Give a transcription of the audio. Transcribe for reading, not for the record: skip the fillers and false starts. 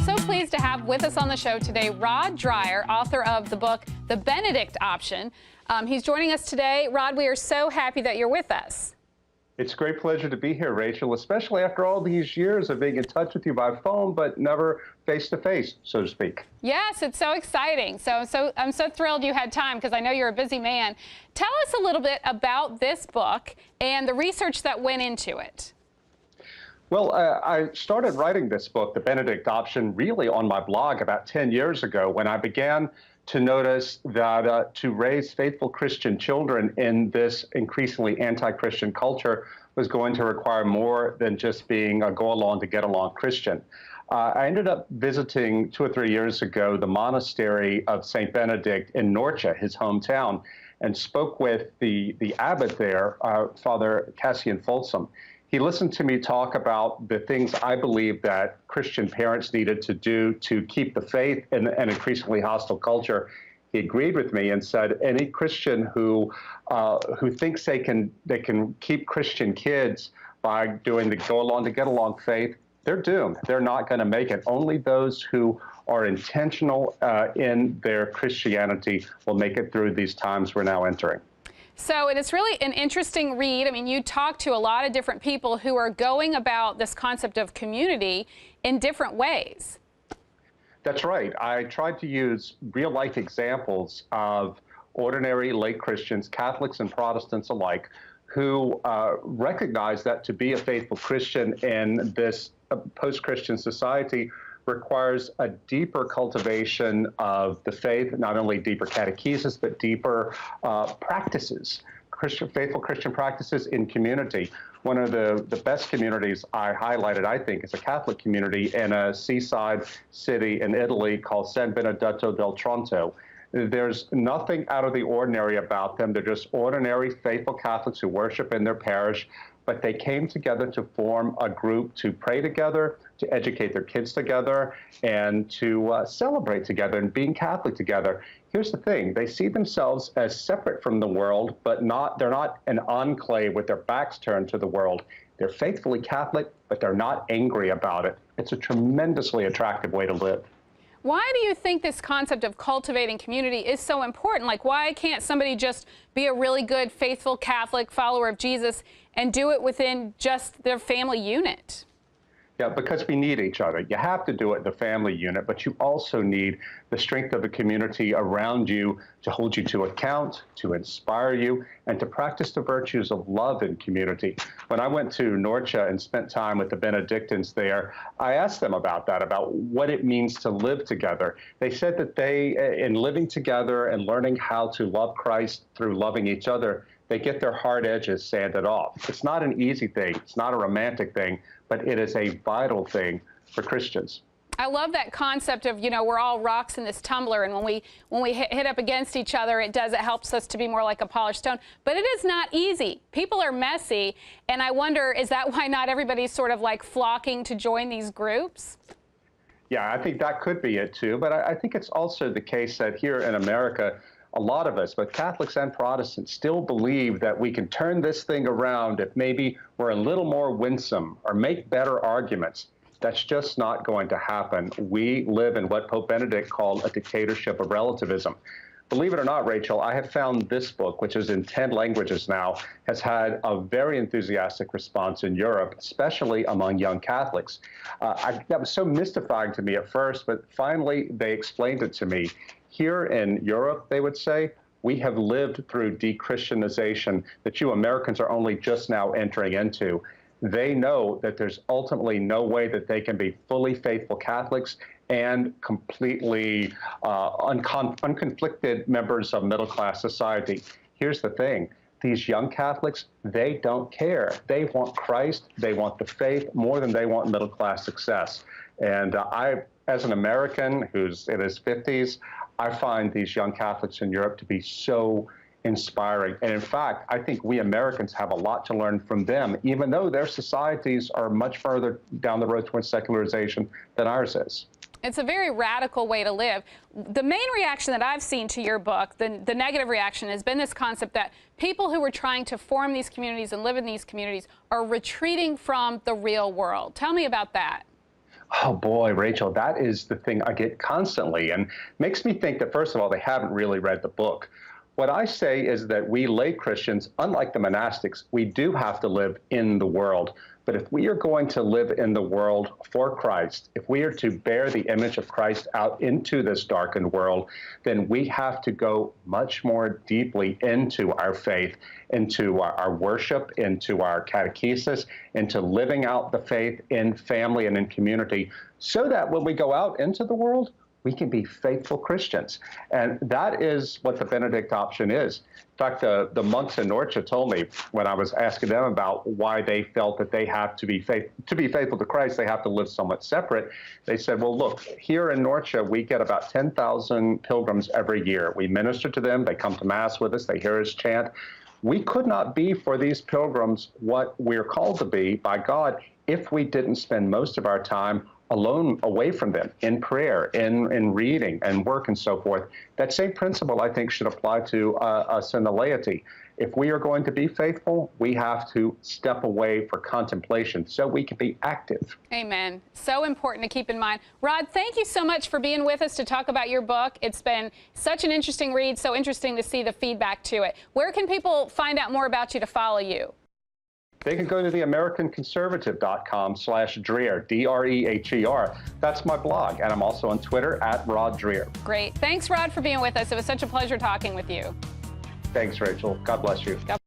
so pleased to have with us on the show today Rod Dreher, author of the book, The Benedict Option. He's joining us today. Rod, we are so happy that you're with us. It's a great pleasure to be here, Rachel, especially after all these years of being in touch with you by phone, but never face-to-face, so to speak. Yes, it's so exciting. I'm so thrilled you had time because I know you're a busy man. Tell us a little bit about this book and the research that went into it. Well, I started writing this book, The Benedict Option, really on my blog about 10 years ago when I began to notice that to raise faithful Christian children in this increasingly anti-Christian culture was going to require more than just being a go-along-to-get-along Christian. I ended up visiting 2 or 3 years ago the monastery of St. Benedict in Norcia, his hometown, and spoke with the abbot there, Father Cassian Folsom. He listened to me talk about the things I believe that Christian parents needed to do to keep the faith in an increasingly hostile culture. He agreed with me and said any Christian who thinks they can keep Christian kids by doing the go-along-to-get-along faith, they're doomed. They're not going to make it. Only those who are intentional in their Christianity will make it through these times we're now entering. So it is really an interesting read. I mean, you talk to a lot of different people who are going about this concept of community in different ways. That's right. I tried to use real-life examples of ordinary lay Christians, Catholics and Protestants alike, who recognize that to be a faithful Christian in this post-Christian society requires a deeper cultivation of the faith, not only deeper catechesis, but deeper practices, faithful Christian practices in community. One of the best communities I highlighted, I think, is a Catholic community in a seaside city in Italy called San Benedetto del Tronto. There's nothing out of the ordinary about them. They're just ordinary, faithful Catholics who worship in their parish, but they came together to form a group to pray together, to educate their kids together, and to celebrate together and being Catholic together. Here's the thing. They see themselves as separate from the world, but they're not an enclave with their backs turned to the world. They're faithfully Catholic, but they're not angry about it. It's a tremendously attractive way to live. Why do you think this concept of cultivating community is so important? Like, why can't somebody just be a really good, faithful Catholic follower of Jesus and do it within just their family unit? Yeah, because we need each other. You have to do it in the family unit, but you also need the strength of the community around you to hold you to account, to inspire you, and to practice the virtues of love in community. When I went to Norcia and spent time with the Benedictines there, I asked them about that, about what it means to live together. They said that in living together and learning how to love Christ through loving each other, they get their hard edges sanded off. It's not an easy thing. It's not a romantic thing, but it is a vital thing for Christians. I love that concept of, we're all rocks in this tumbler, and when we hit up against each other, it helps us to be more like a polished stone. But it is not easy. People are messy, and I wonder, is that why not everybody's sort of like flocking to join these groups? Yeah, I think that could be it too, but I think it's also the case that here in America, a lot of us, both Catholics and Protestants, still believe that we can turn this thing around if maybe we're a little more winsome or make better arguments. That's just not going to happen. We live in what Pope Benedict called a dictatorship of relativism. Believe it or not, Rachel, I have found this book, which is in 10 languages now, has had a very enthusiastic response in Europe, especially among young Catholics. That was so mystifying to me at first, but finally they explained it to me. Here in Europe, they would say, we have lived through de-Christianization that you Americans are only just now entering into. They know that there's ultimately no way that they can be fully faithful Catholics and completely unconflicted members of middle-class society. Here's the thing. These young Catholics, they don't care. They want Christ, they want the faith more than they want middle-class success. And I, as an American who's in his 50s, I find these young Catholics in Europe to be so inspiring. And in fact, I think we Americans have a lot to learn from them, even though their societies are much further down the road towards secularization than ours is. It's a very radical way to live. The main reaction that I've seen to your book, the negative reaction, has been this concept that people who are trying to form these communities and live in these communities are retreating from the real world. Tell me about that. Oh boy, Rachel, that is the thing I get constantly, and makes me think that, first of all, they haven't really read the book. What I say is that we lay Christians, unlike the monastics, we do have to live in the world. But if we are going to live in the world for Christ, if we are to bear the image of Christ out into this darkened world, then we have to go much more deeply into our faith, into our worship, into our catechesis, into living out the faith in family and in community, so that when we go out into the world, we can be faithful Christians. And that is what the Benedict option is. In fact, the monks in Norcia told me, when I was asking them about why they felt that they have to be faithful to Christ, they have to live somewhat separate. They said, well, look, here in Norcia, we get about 10,000 pilgrims every year. We minister to them. They come to Mass with us. They hear us chant. We could not be for these pilgrims what we're called to be by God if we didn't spend most of our time alone, away from them, in prayer, in reading and work and so forth. That same principle, I think, should apply to us in the laity. If we are going to be faithful, we have to step away for contemplation so we can be active. Amen. So important to keep in mind. Rod, thank you so much for being with us to talk about your book. It's been such an interesting read, so interesting to see the feedback to it. Where can people find out more about you to follow you? They can go to the AmericanConservative.com/Dreher, D-R-E-H-E-R. That's my blog, and I'm also on Twitter @RodDreher. Great. Thanks, Rod, for being with us. It was such a pleasure talking with you. Thanks, Rachel. God bless you.